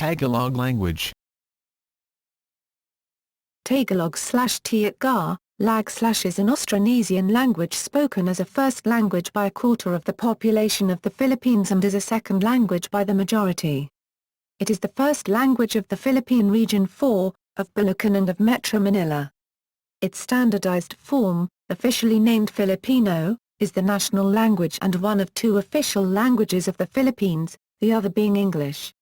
Tagalog language. Tagalog/təÄ/lag/ is an Austronesian language spoken as a first language by a quarter of the population of the Philippines and as a second language by the majority. It is the first language of the Philippine Region 4, of Bulacan and of Metro Manila. Its standardized form, officially named Filipino, is the national language and one of two official languages of the Philippines, the other being English.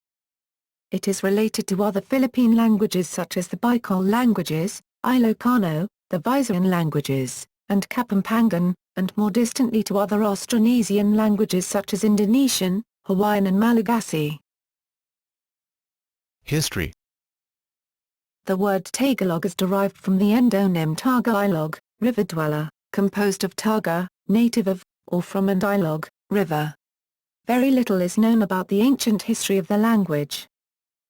It is related to other Philippine languages such as the Bicol languages, Ilocano, the Visayan languages, and Kapampangan, and more distantly to other Austronesian languages such as Indonesian, Hawaiian and Malagasy. History. The word Tagalog is derived from the endonym təÄɡΑːlʒɡ, river dweller, composed of taga, native of, or from and ilog, river. Very little is known about the ancient history of the language.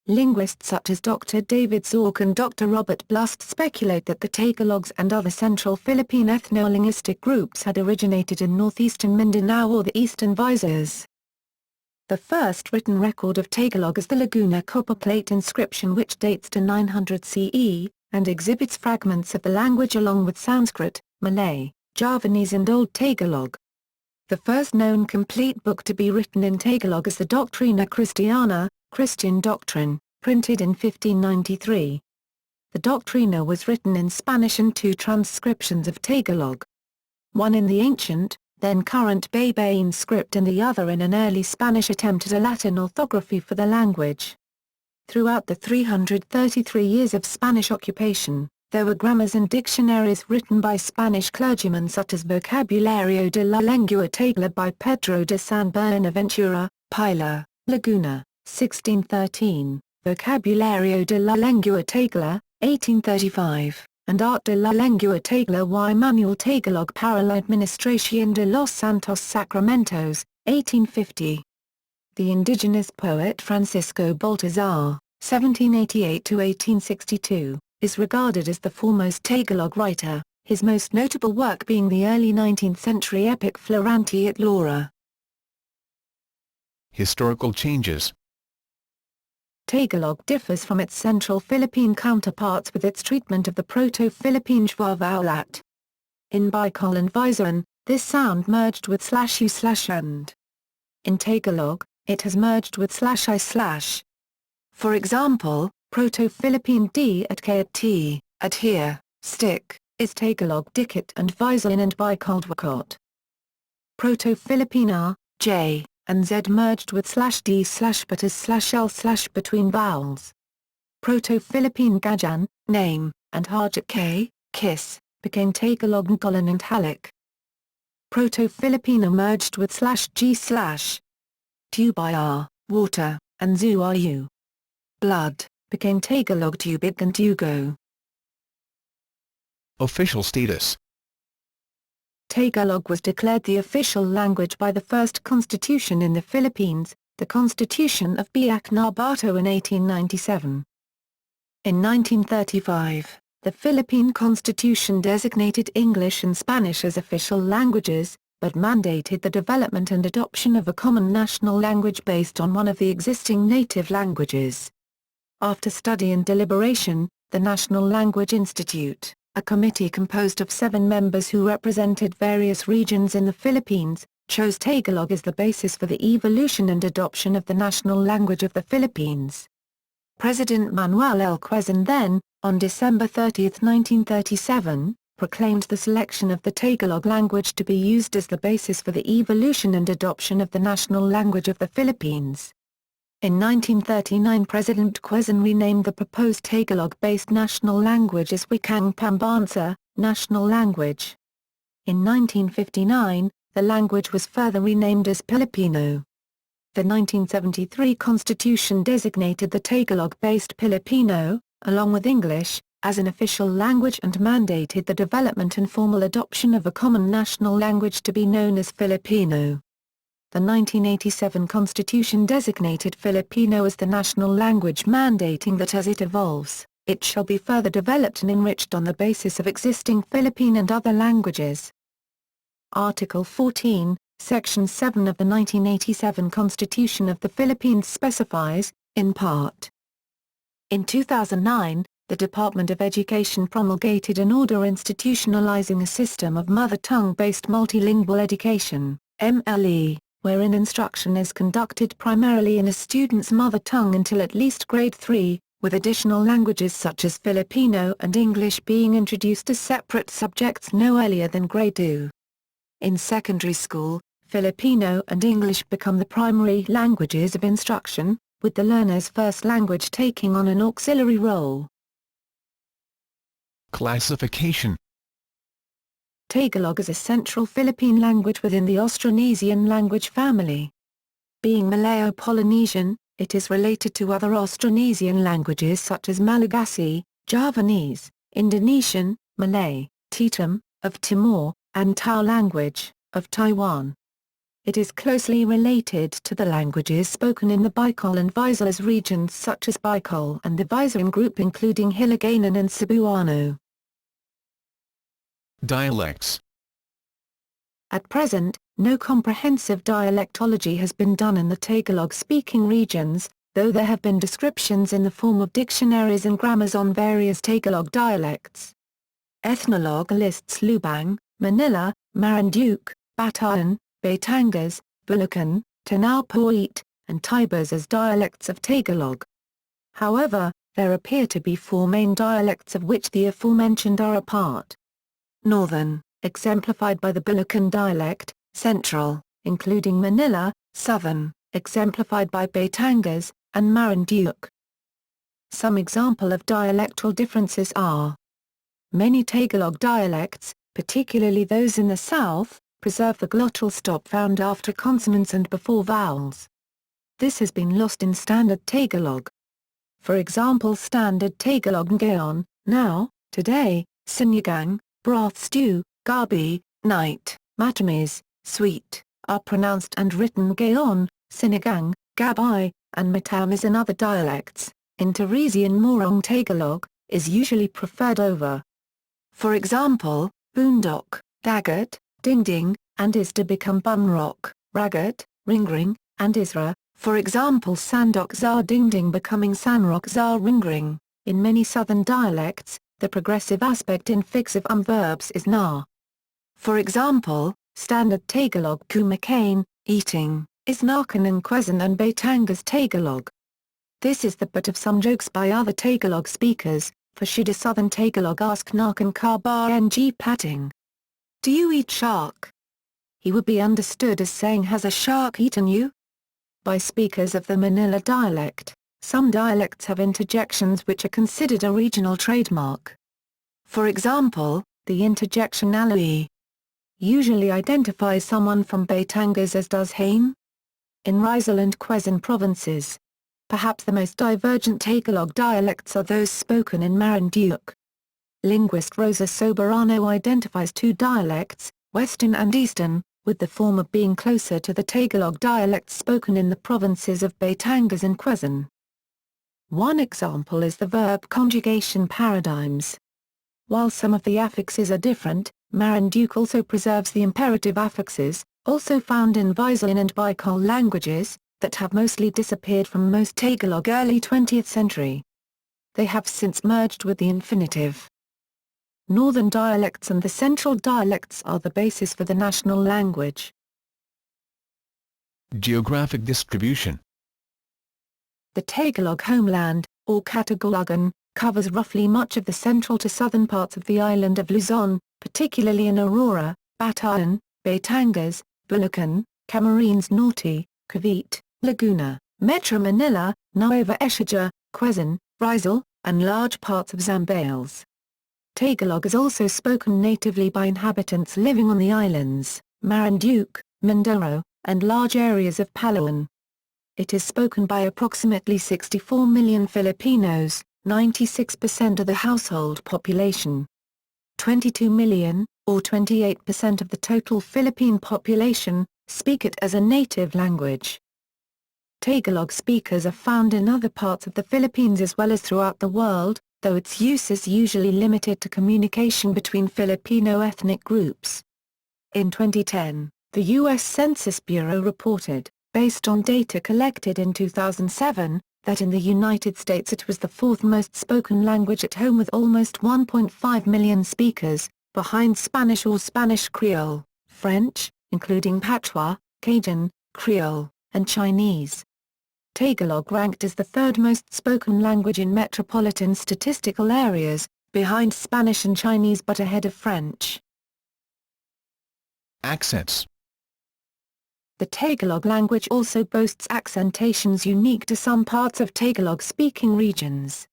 Linguists such as Dr. David Zorc and Dr. Robert Blust speculate that the Tagalogs and other central Philippine ethno-linguistic groups had originated in northeastern Mindanao or the eastern Visayas. The first written record of Tagalog is the Laguna copperplate inscription which dates to 900 CE, and exhibits fragments of the language along with Sanskrit, Malay, Javanese and Old Tagalog. The first known complete book to be written in Tagalog is the Doctrina Christiana, Christian Doctrine, printed in 1593. The Doctrina was written in Spanish and two transcriptions of Tagalog. One in the ancient, then current Baybayin script and the other in an early Spanish attempt at a Latin orthography for the language. Throughout the 333 years of Spanish occupation, there were grammars and dictionaries written by Spanish clergymen such as Vocabulario de la Lengua Tagalog by Pedro de San Buenaventura, Pilar, Laguna, 1613, Vocabulario de la Lengua Tagalog, 1835, and Art de la Lengua Tagalog y Manual Tagalog para la Administración de los Santos Sacramentos, 1850. The indigenous poet Francisco Baltazar, 1788–1862, is regarded as the foremost Tagalog writer, his most notable work being the early 19th-century epic Florante at Laura. Historical changes. Tagalog differs from its central Philippine counterparts with its treatment of the Proto-Philippine schwa vowel-at. In Bicol and Visayan, this sound merged with /u/and. In Tagalog, it has merged with /i/. For example, Proto-Philippine d at k at t, adhere, stick, is Tagalog dikit and Visayan and Bicol dwakot. Proto-Philippine r, j, and z merged with /d/ but as /l/ between vowels. Proto-Philippine gajan, name, and hajat k, kiss, became Tagalog ngolon and halik. Proto-Filipino merged with /g/. Tubayar, water, and zuayu, blood, became Tagalog tubig and tugo. Official status. Tagalog was declared the official language by the first constitution in the Philippines, the Constitution of Biak Narbato in 1897. In 1935, the Philippine Constitution designated English and Spanish as official languages, but mandated the development and adoption of a common national language based on one of the existing native languages. After study and deliberation, the National Language Institute, a committee composed of 7 members who represented various regions in the Philippines, chose Tagalog as the basis for the evolution and adoption of the national language of the Philippines. President Manuel L. Quezon then, on December 30, 1937, proclaimed the selection of the Tagalog language to be used as the basis for the evolution and adoption of the national language of the Philippines. In 1939 President Quezon renamed the proposed Tagalog-based national language as Wikang Pambansa, national language. In 1959, the language was further renamed as Filipino. The 1973 Constitution designated the Tagalog-based Filipino, along with English, as an official language and mandated the development and formal adoption of a common national language to be known as Filipino. The 1987 Constitution designated Filipino as the national language, mandating that as it evolves, it shall be further developed and enriched on the basis of existing Philippine and other languages. Article 14, Section 7 of the 1987 Constitution of the Philippines specifies, in part, In 2009, the Department of Education promulgated an order institutionalizing a system of mother tongue-based multilingual education, MLE, wherein instruction is conducted primarily in a student's mother tongue until at least grade 3, with additional languages such as Filipino and English being introduced as separate subjects no earlier than grade 2. In secondary school, Filipino and English become the primary languages of instruction, with the learner's first language taking on an auxiliary role. Classification. Tagalog is a central Philippine language within the Austronesian language family. Being Malayo-Polynesian, it is related to other Austronesian languages such as Malagasy, Javanese, Indonesian, Malay, Tetum, of Timor, and Tao language, of Taiwan. It is closely related to the languages spoken in the Bicol and Visayas regions such as Bicol and the Visayan group including Hiligaynon and Cebuano. Dialects. At present, no comprehensive dialectology has been done in the Tagalog-speaking regions, though there have been descriptions in the form of dictionaries and grammars on various Tagalog dialects. Ethnologue lists Lubang, Manila, Marinduque, Bataan, Batangas, Bulacan, Tanaupoit, and Tibas as dialects of Tagalog. However, there appear to be 4 main dialects of which the aforementioned are a part. Northern, exemplified by the Bulacan dialect, Central, including Manila, Southern, exemplified by Batangas, and Marinduque. Some example of dialectal differences are: many Tagalog dialects, particularly those in the south, preserve the glottal stop found after consonants and before vowels. This has been lost in Standard Tagalog. For example, Standard Tagalog ngayon, now, today, sinigang, broth stew, gabi, night, matamis, sweet, are pronounced and written ngayon, sinigang, gabay, and matamis. In other dialects, Interesian Morong Tagalog is usually preferred over. For example, bundok, dagat, dingding, and isda become bunrock, ragat, ringring, and isra, for example sandok za dingding becoming sanrock za ringring. In many southern dialects, the progressive aspect in fixed verbs is na. For example, Standard Tagalog kumakain, eating, is nakan and Quezon and Batangas Tagalog. This is the butt of some jokes by other Tagalog speakers, for should a southern Tagalog ask nakan ka ba ng pating? Do you eat shark? He would be understood as saying, has a shark eaten you? By speakers of the Manila dialect, some dialects have interjections which are considered a regional trademark. For example, the interjection alui usually identifies someone from Batangas, as does Hain. In Rizal and Quezon provinces, perhaps the most divergent Tagalog dialects are those spoken in Marinduque. Linguist Rosa Soberano identifies 2 dialects, Western and Eastern, with the former being closer to the Tagalog dialects spoken in the provinces of Batangas and Quezon. One example is the verb conjugation paradigms. While some of the affixes are different, Marinduque also preserves the imperative affixes, also found in Visayan and Bicol languages, that have mostly disappeared from most Tagalog early 20th century. They have since merged with the infinitive. Northern dialects and the central dialects are the basis for the national language. Geographic distribution. The Tagalog homeland, or Catagulagan, covers roughly much of the central to southern parts of the island of Luzon, particularly in Aurora, Bataan, Batangas, Bulacan, Camarines Norte, Cavite, Laguna, Metro Manila, Nueva Ecija, Quezon, Rizal, and large parts of Zambales. Tagalog is also spoken natively by inhabitants living on the islands, Marinduque, Mindoro, and large areas of Palawan. It is spoken by approximately 64 million Filipinos, 96% of the household population. 22 million, or 28% of the total Philippine population, speak it as a native language. Tagalog speakers are found in other parts of the Philippines as well as throughout the world, though its use is usually limited to communication between Filipino ethnic groups. In 2010, the U.S. Census Bureau reported, based on data collected in 2007, that in the United States it was the fourth most spoken language at home with almost 1.5 million speakers, behind Spanish or Spanish Creole, French, including Patois, Cajun, Creole, and Chinese. Tagalog ranked as the third most spoken language in metropolitan statistical areas, behind Spanish and Chinese but ahead of French. Accents. The Tagalog language also boasts accentations unique to some parts of Tagalog-speaking regions.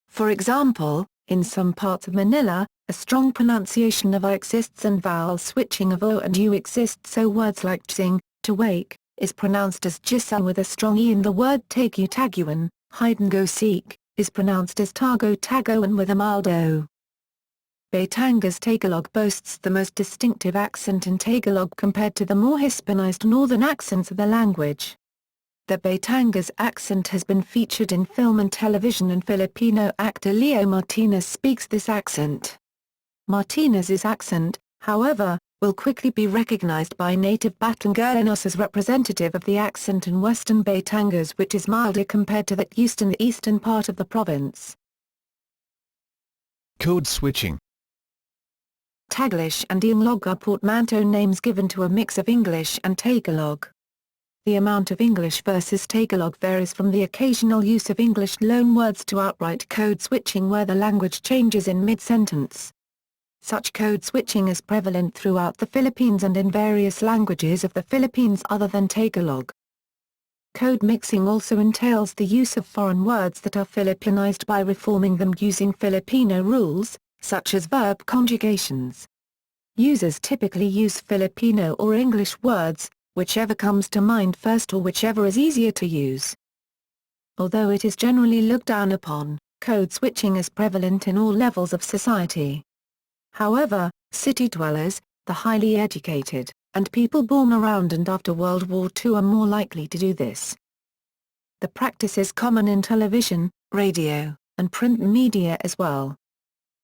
For example, in some parts of Manila, a strong pronunciation of I exists and vowel switching of O and U exists, so words like tsing, to wake, is pronounced as jisang with a strong E, and the word tagu taguan, hide and go seek, is pronounced as tago tagoan with a mild O. Batangas Tagalog boasts the most distinctive accent in Tagalog compared to the more Hispanized northern accents of the language. The Batangas accent has been featured in film and television, and Filipino actor Leo Martinez speaks this accent. Martinez's accent, however, will quickly be recognized by native Batangalenos as representative of the accent in western Batangas, which is milder compared to that used in the eastern part of the province. Code switching. Taglish and Tagalog are portmanteau names given to a mix of English and Tagalog. The amount of English versus Tagalog varies from the occasional use of English loanwords to outright code switching where the language changes in mid-sentence. Such code switching is prevalent throughout the Philippines and in various languages of the Philippines other than Tagalog. Code mixing also entails the use of foreign words that are Filipinized by reforming them using Filipino rules, such as verb conjugations. Users typically use Filipino or English words, whichever comes to mind first or whichever is easier to use. Although it is generally looked down upon, code switching is prevalent in all levels of society. However, city dwellers, the highly educated, and people born around and after World War II are more likely to do this. The practice is common in television, radio, and print media as well.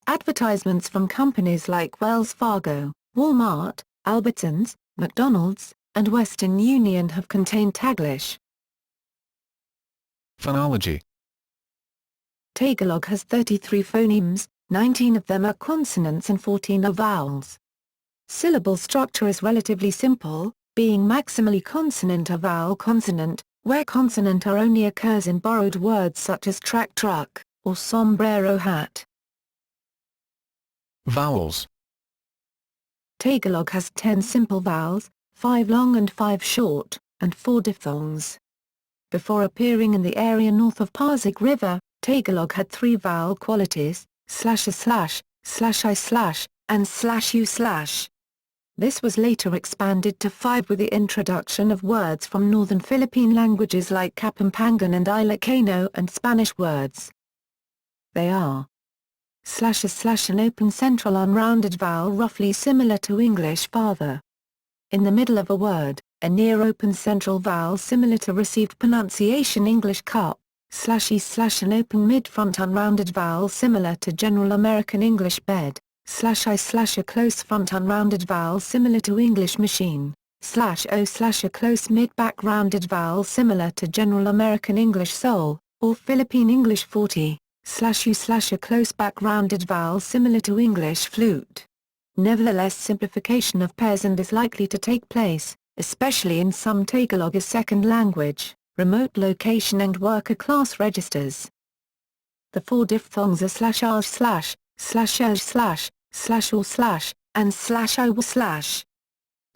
Advertisements from companies like Wells Fargo, Walmart, Albertsons, McDonald's, and Western Union have contained Taglish. Phonology. Tagalog has 33 phonemes, 19 of them are consonants and 14 are vowels. Syllable structure is relatively simple, being maximally consonant or vowel consonant, where consonant R only occurs in borrowed words such as track truck, or sombrero hat. Vowels. Tagalog has 10 simple vowels, 5 long and 5 short, and 4 diphthongs. Before appearing in the area north of Pasig River, Tagalog had 3 vowel qualities, /a/, /i/, and /u/. This was later expanded to 5 with the introduction of words from northern Philippine languages like Kapampangan and Ilocano and Spanish words. They are /a/, an open central unrounded vowel roughly similar to English father. In the middle of a word, a near open central vowel similar to received pronunciation English cup, /e/, an open mid-front unrounded vowel similar to General American English bed, /i/, a close front unrounded vowel similar to English machine, /o/, a close mid-back rounded vowel similar to General American English soul, or Philippine English 40, /u/, a close back rounded vowel similar to English flute. Nevertheless, simplification of pairs and is likely to take place, especially in some Tagalog as second language, remote location and worker class registers. The 4 diphthongs are /r/, /sh/, /or/, and /iw/.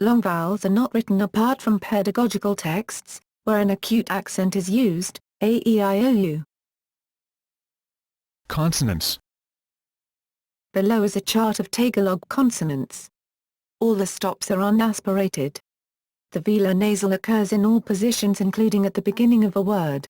Long vowels are not written apart from pedagogical texts, where an acute accent is used, a, e, i, o, u. Consonants. Below is a chart of Tagalog consonants. All the stops are unaspirated. The velar nasal occurs in all positions including at the beginning of a word.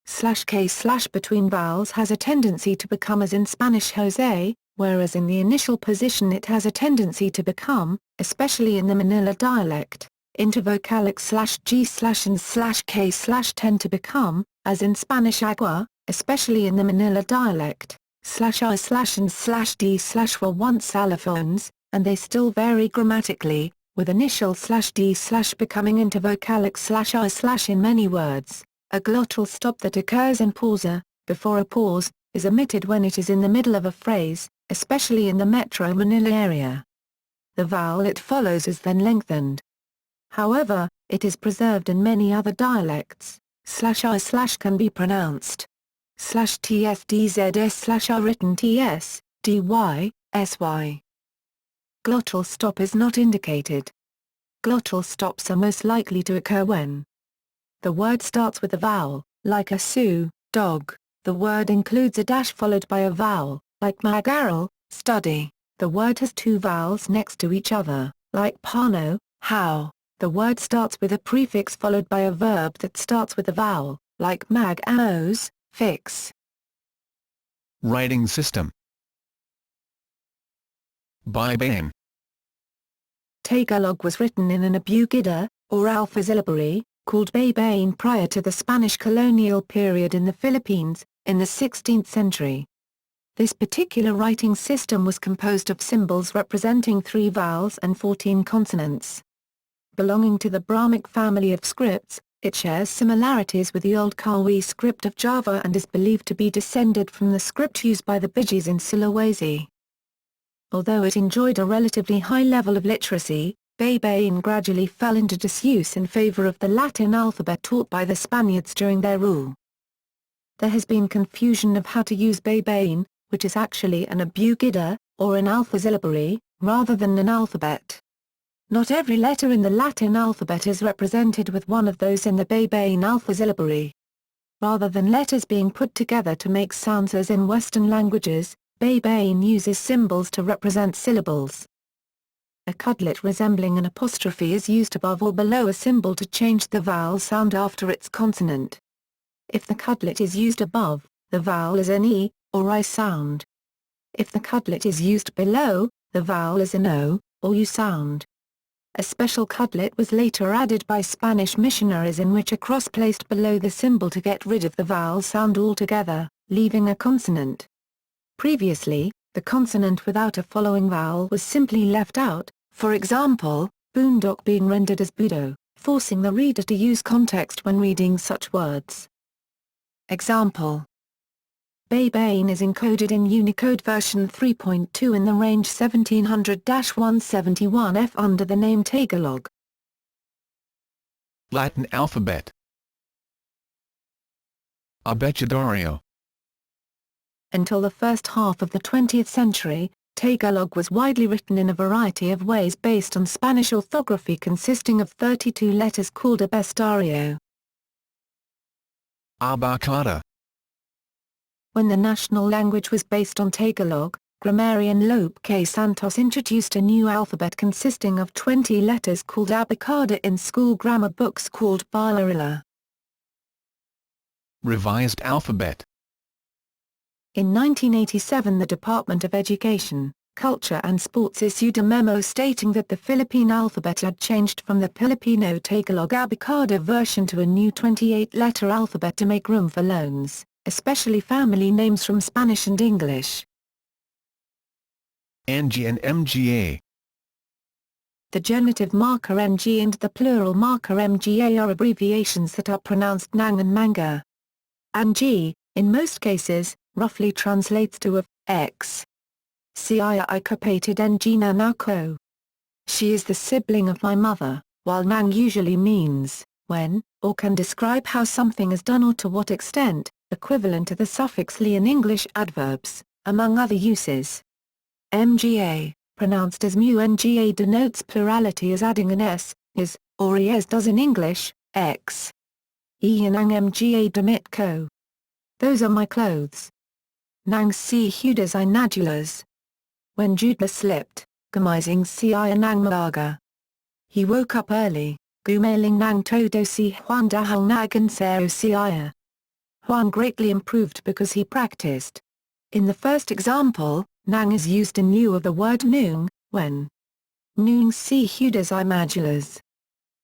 /k/ between vowels has a tendency to become as in Spanish Jose, whereas in the initial position it has a tendency to become, especially in the Manila dialect, intervocalic /g/ and /k/ tend to become, as in Spanish agua, especially in the Manila dialect, /i/ and /d/ were once allophones, and they still vary grammatically, with initial /d/ becoming intervocalic /i/ in many words. A glottal stop that occurs in pausa, before a pause, is omitted when it is in the middle of a phrase, especially in the Metro Manila area. The vowel it follows is then lengthened. However, it is preserved in many other dialects. /I/ can be pronounced /tsdzs/r written ts, dy, sy. Glottal stop is not indicated. Glottal stops are most likely to occur when the word starts with a vowel, like a Sioux, dog. The word includes a dash followed by a vowel, like mag-aral, study. The word has two vowels next to each other, like pano, how. The word starts with a prefix followed by a verb that starts with a vowel, like mag-amos, fix. Writing system. Baybayin. Tagalog was written in an abugida, or alphasyllabary, called baybayin prior to the Spanish colonial period in the Philippines, in the 16th century. This particular writing system was composed of symbols representing 3 vowels and 14 consonants. Belonging to the Brahmic family of scripts, it shares similarities with the Old Kawi script of Java and is believed to be descended from the script used by the Bugis in Sulawesi. Although it enjoyed a relatively high level of literacy, baybayin gradually fell into disuse in favor of the Latin alphabet taught by the Spaniards during their rule. There has been confusion of how to use baybayin, which is actually an abugida, or an alphasyllabary, rather than an alphabet. Not every letter in the Latin alphabet is represented with one of those in the baybayin alphasyllabary. Rather than letters being put together to make sounds as in Western languages, baybayin uses symbols to represent syllables. A cutlet resembling an apostrophe is used above or below a symbol to change the vowel sound after its consonant. If the cutlet is used above, the vowel is an E, or I sound. If the cutlet is used below, the vowel is an O, or U sound. A special cutlet was later added by Spanish missionaries in which a cross placed below the symbol to get rid of the vowel sound altogether, leaving a consonant. Previously, the consonant without a following vowel was simply left out, for example, boondock being rendered as budo, forcing the reader to use context when reading such words. Example: baybayin is encoded in Unicode version 3.2 in the range 1700-171F under the name Tagalog. Latin alphabet. Abecedario. Until the first half of the 20th century, Tagalog was widely written in a variety of ways based on Spanish orthography consisting of 32 letters called abecedario. Abacada. When the national language was based on Tagalog, grammarian Lope K. Santos introduced a new alphabet consisting of 20 letters called abacada in school grammar books called Barilla. Revised alphabet. In 1987 the Department of Education, Culture and Sports issued a memo stating that the Philippine alphabet had changed from the Filipino Tagalog abacada version to a new 28-letter alphabet to make room for loans, especially family names from Spanish and English. NG and MGA. The genitive marker NG and the plural marker MGA are abbreviations that are pronounced nang and manga. NG, in most cases, roughly translates to of, X. Siya I kapatid ng nanako. She is the sibling of my mother, while nang usually means, when, or can describe how something is done or to what extent, equivalent to the suffix li in English adverbs, among other uses. MGA, pronounced as mu-nga, denotes plurality as adding an s, is, or es does in English, x. Ianang mga damit ko. Those are my clothes. Nang si hudas I nadulas. When Judas slipped, gumising si nang maaga. He woke up early, gumaling nang todo si Juan dahil nagansero si iya. Juan greatly improved because he practiced. In the first example, nang is used in lieu of the word noong, when. Noong si hudas I madulas.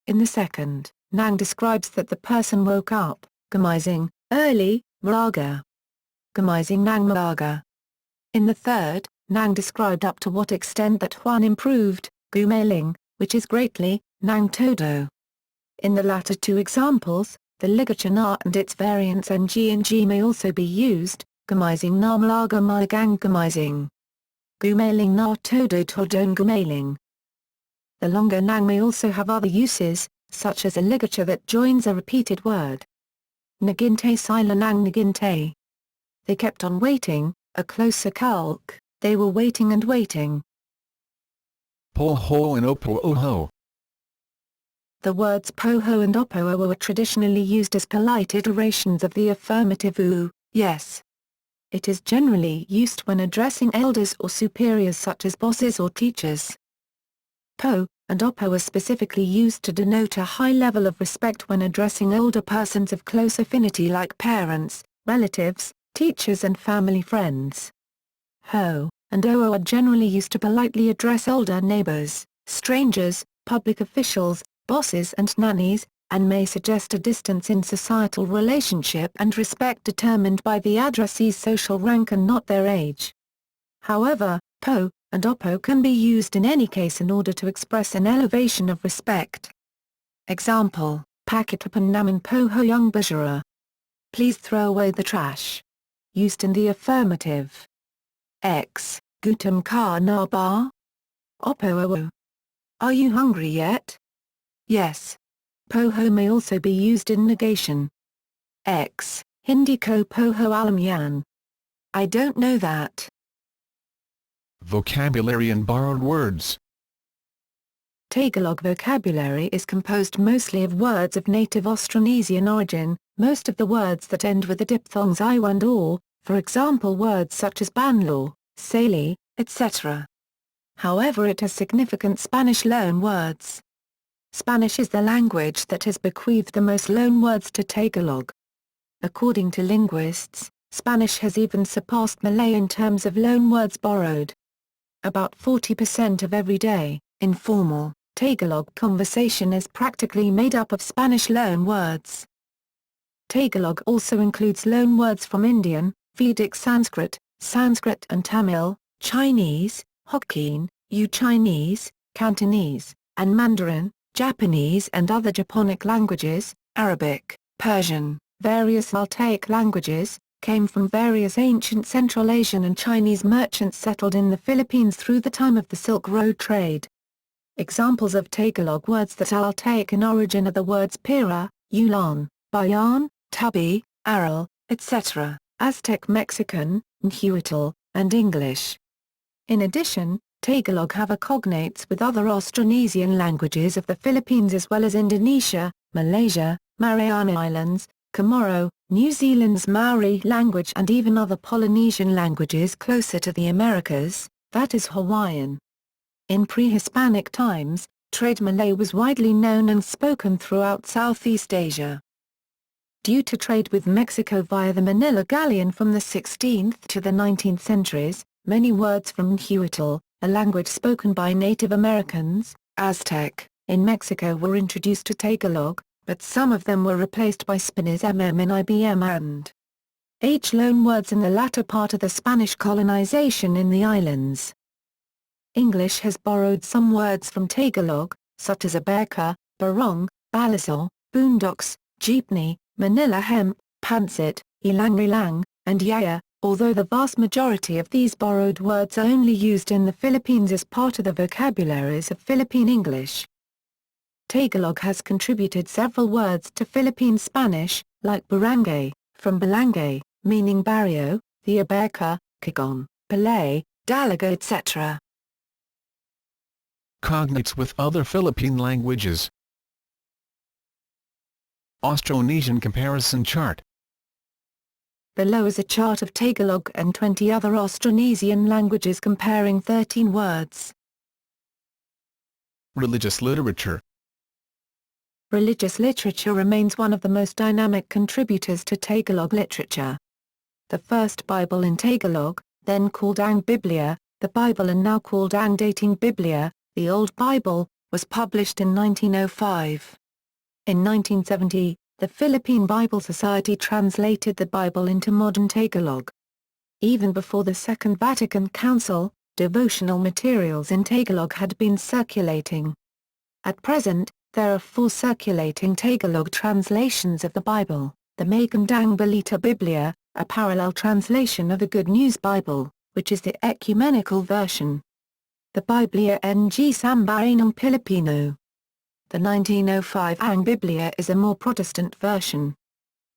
In the second, nang describes that the person woke up, gumising, early, maaga. Gumising nang maaga. In the third, nang described up to what extent that Juan improved, gumaling, which is greatly, nang todo. In the latter two examples, The ligature na and its variants ng and g may also be used, gumising na malaga malagang gumising. Gumaling na todo todong gumaling. The longer nang may also have other uses, such as a ligature that joins a repeated word. Naginte sila nang naginte. They kept on waiting, a closer kalk, they were waiting and waiting. Poho and opo-oho. The words poho and opoho were traditionally used as polite iterations of the affirmative u, yes. It is generally used when addressing elders or superiors such as bosses or teachers. Po and oppo are specifically used to denote a high level of respect when addressing older persons of close affinity like parents, relatives, teachers and family friends. Ho and oo are generally used to politely address older neighbors, strangers, public officials, bosses and nannies, and may suggest a distance in societal relationship and respect determined by the addressee's social rank and not their age. However, po and oppo can be used in any case in order to express an elevation of respect. Example, Pakitapan namin po hoyong basura. Please throw away the trash. Used in the affirmative. X, gutom ka na ba? Oppo oo. Are you hungry yet? Yes. Poho may also be used in negation. X, hindi ko poho alam yan. I don't know that. Vocabulary and borrowed words. Tagalog vocabulary is composed mostly of words of native Austronesian origin, most of the words that end with the diphthongs I and or, for example words such as banlaw, sali, etc. However, it has significant Spanish loanwords. Spanish is the language that has bequeathed the most loanwords to Tagalog. According to linguists, Spanish has even surpassed Malay in terms of loanwords borrowed. About 40% of everyday, informal, Tagalog conversation is practically made up of Spanish loanwords. Tagalog also includes loanwords from Indian, Vedic Sanskrit, Sanskrit and Tamil, Chinese, Hokkien, Chinese, Cantonese, and Mandarin, Japanese and other Japonic languages, Arabic, Persian, various Altaic languages, came from various ancient Central Asian and Chinese merchants settled in the Philippines through the time of the Silk Road trade. Examples of Tagalog words that are Altaic in origin are the words pira, ulan, bayan, tabi, aral, etc., Aztec Mexican, Nahuatl, and English. In addition, Tagalog have cognates with other Austronesian languages of the Philippines as well as Indonesia, Malaysia, Mariana Islands, Comoro, New Zealand's Maori language and even other Polynesian languages closer to the Americas, that is Hawaiian. In pre-Hispanic times, trade Malay was widely known and spoken throughout Southeast Asia. Due to trade with Mexico via the Manila Galleon from the 16th to the 19th centuries, many words from Nahuatl, a language spoken by Native Americans, Aztec, in Mexico were introduced to Tagalog, but some of them were replaced by Spanish in IBM and H loanwords in the latter part of the Spanish colonization in the islands. English has borrowed some words from Tagalog, such as aberka, barong, balasol, boondocks, jeepney, Manila hemp, pansit, ilang-ilang, and yaya, although the vast majority of these borrowed words are only used in the Philippines as part of the vocabularies of Philippine English. Tagalog has contributed several words to Philippine Spanish, like barangay, from balangay, meaning barrio, the aberka, kagon, palay, dalaga etc. Cognates with other Philippine languages. Austronesian comparison chart. Below is a chart of Tagalog and 20 other Austronesian languages comparing 13 words. Religious literature. Religious literature remains one of the most dynamic contributors to Tagalog literature. The first Bible in Tagalog, then called Ang Biblia, the Bible and now called Ang Dating Biblia, the Old Bible, was published in 1905. In 1970, the Philippine Bible Society translated the Bible into modern Tagalog. Even before the Second Vatican Council, devotional materials in Tagalog had been circulating. At present, There are 4 circulating Tagalog translations of the Bible: the Magandang Balita Biblia, a parallel translation of the Good News Bible, which is the ecumenical version; the Biblia ng Sambayanang Filipino. The 1905 Ang Biblia is a more Protestant version;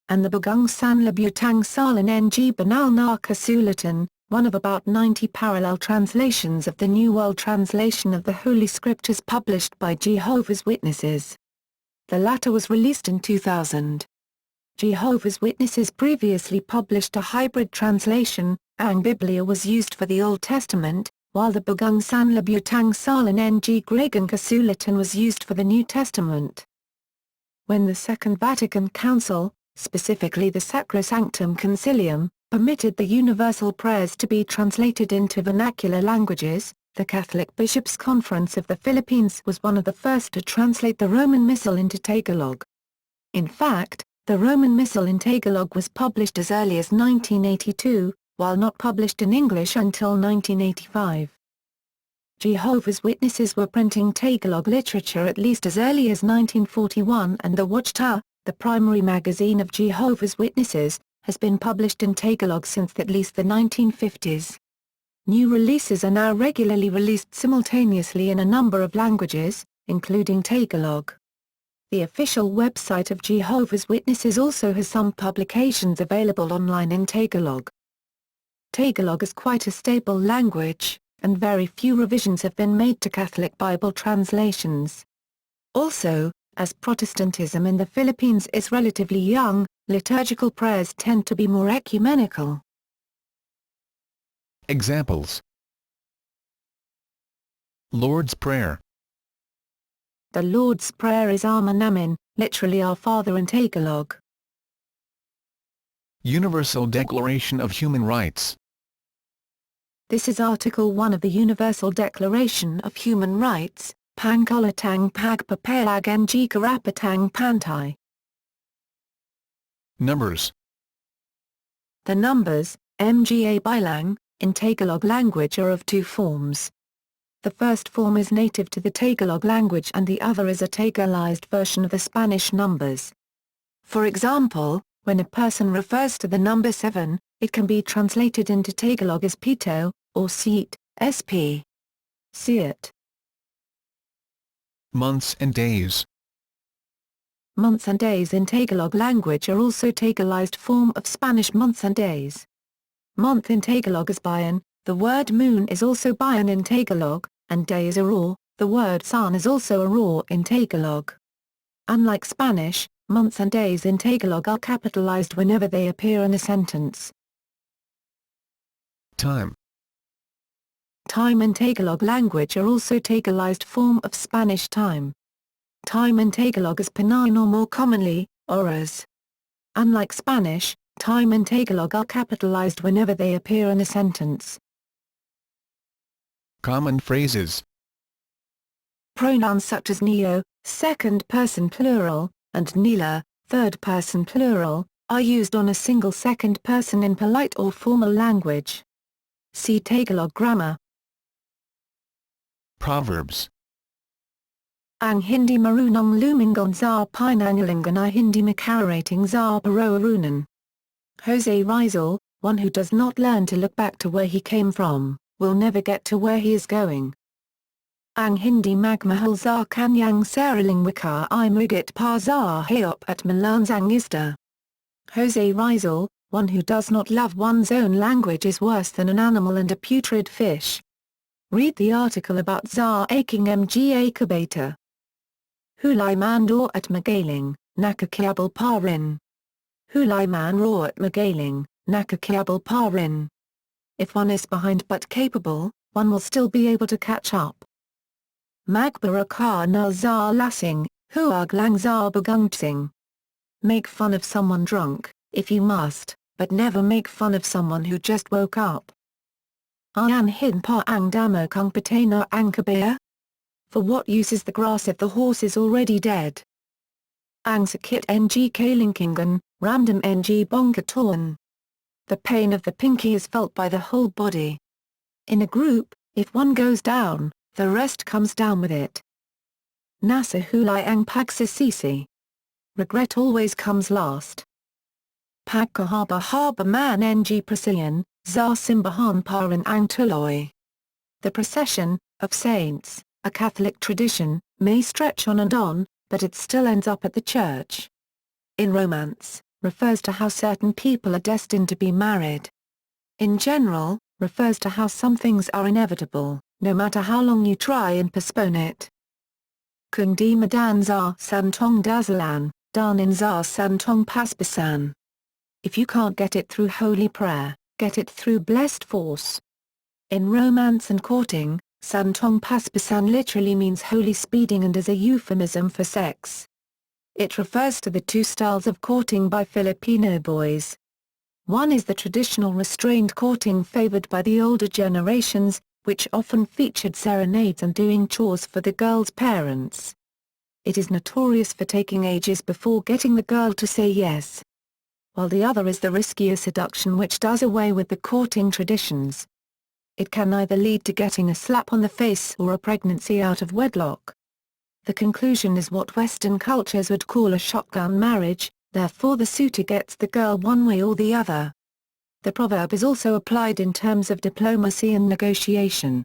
and the Bagong Sanlibutan Salin ng Banal na Kasulatan, one of about 90 parallel translations of the New World Translation of the Holy Scriptures published by Jehovah's Witnesses. The latter was released in 2000. Jehovah's Witnesses previously published a hybrid translation. Ang Biblia was used for the Old Testament, while the Bagong Sanlibutan Salin ng Gragan Kasulatan was used for the New Testament. When the Second Vatican Council, specifically the Sacrosanctum Concilium, permitted the universal prayers to be translated into vernacular languages, the Catholic Bishops' Conference of the Philippines was one of the first to translate the Roman Missal into Tagalog. In fact, the Roman Missal in Tagalog was published as early as 1982, while not published in English until 1985. Jehovah's Witnesses were printing Tagalog literature at least as early as 1941, and the Watchtower, the primary magazine of Jehovah's Witnesses, has been published in Tagalog since at least the 1950s. New releases are now regularly released simultaneously in a number of languages, including Tagalog. The official website of Jehovah's Witnesses also has some publications available online in Tagalog. Tagalog is quite a stable language, and very few revisions have been made to Catholic Bible translations. Also, as Protestantism in the Philippines is relatively young, liturgical prayers tend to be more ecumenical. Examples: Lord's Prayer. The Lord's Prayer is Ama Namin, literally Our Father in Tagalog. Universal Declaration of Human Rights. This is Article 1 of the Universal Declaration of Human Rights, Pangkulatang Pagpapayag ng Karapatang Pantay. Numbers. The numbers, mga bilang, in Tagalog language are of 2 forms. The first form is native to the Tagalog language and the other is a Tagalized version of the Spanish numbers. For example, when a person refers to the number 7, it can be translated into Tagalog as pito, or seat, sp. Siat. Months and days. Months and days in Tagalog language are also Tagalized form of Spanish months and days. Month in Tagalog is bayan, the word moon is also bayan in Tagalog, and day is araw, the word sun is also araw in Tagalog. Unlike Spanish, months and days in Tagalog are capitalized whenever they appear in a sentence. Time. Time in Tagalog language are also Tagalized form of Spanish time. Time in Tagalog is panahon or more commonly, oras. Unlike Spanish, time in Tagalog are capitalized whenever they appear in a sentence. Common phrases. Pronouns such as neo, second person plural, and nila, third person plural, are used on a single second person in polite or formal language. See Tagalog grammar. Proverbs. Ang hindi marunong lumingon sa pinangalingan ay hindi makararating sa paroorunan. Jose Rizal, one who does not learn to look back to where he came from, will never get to where he is going. Ang hindi magmahal sa kanyang sariling wika ay mugit pa sa hayop at malansang isda. Jose Rizal, one who does not love one's own language is worse than an animal and a putrid fish. Read the article about za aking mga kabata. Hulay man raw at magaling, nakakiabal pa rin. Hulay man raw at magaling, nakakiabal pa rin. If one is behind but capable, one will still be able to catch up. Magbara ka na za lasing, huwag lang za bagungsing. Make fun of someone drunk, if you must, but never make fun of someone who just woke up. Ayan hin pa ang damo kung patay na ang kabaya? For what use is the grass if the horse is already dead? Ang sakit ng kalingkingan, ramdam ng bongkatawan. The pain of the pinky is felt by the whole body. In a group, if one goes down, the rest comes down with it. Nasa hulay ang pagsisisi. Regret always comes last. Pagkahaba-haba man ng procession, za simbahan pa rin ang tuloy. The procession, of saints, a Catholic tradition, may stretch on and on, but it still ends up at the church. In romance, refers to how certain people are destined to be married. In general, refers to how some things are inevitable, no matter how long you try and postpone it. Kung di madan za santong dazalan, danin za santong paspasan. If you can't get it through holy prayer, get it through blessed force. In romance and courting, santong paspasan literally means holy speeding and is a euphemism for sex. It refers to the two styles of courting by Filipino boys. One is the traditional restrained courting favored by the older generations, which often featured serenades and doing chores for the girl's parents. It is notorious for taking ages before getting the girl to say yes. While the other is the riskier seduction which does away with the courting traditions. It can either lead to getting a slap on the face or a pregnancy out of wedlock. The conclusion is what Western cultures would call a shotgun marriage, therefore the suitor gets the girl one way or the other. The proverb is also applied in terms of diplomacy and negotiation.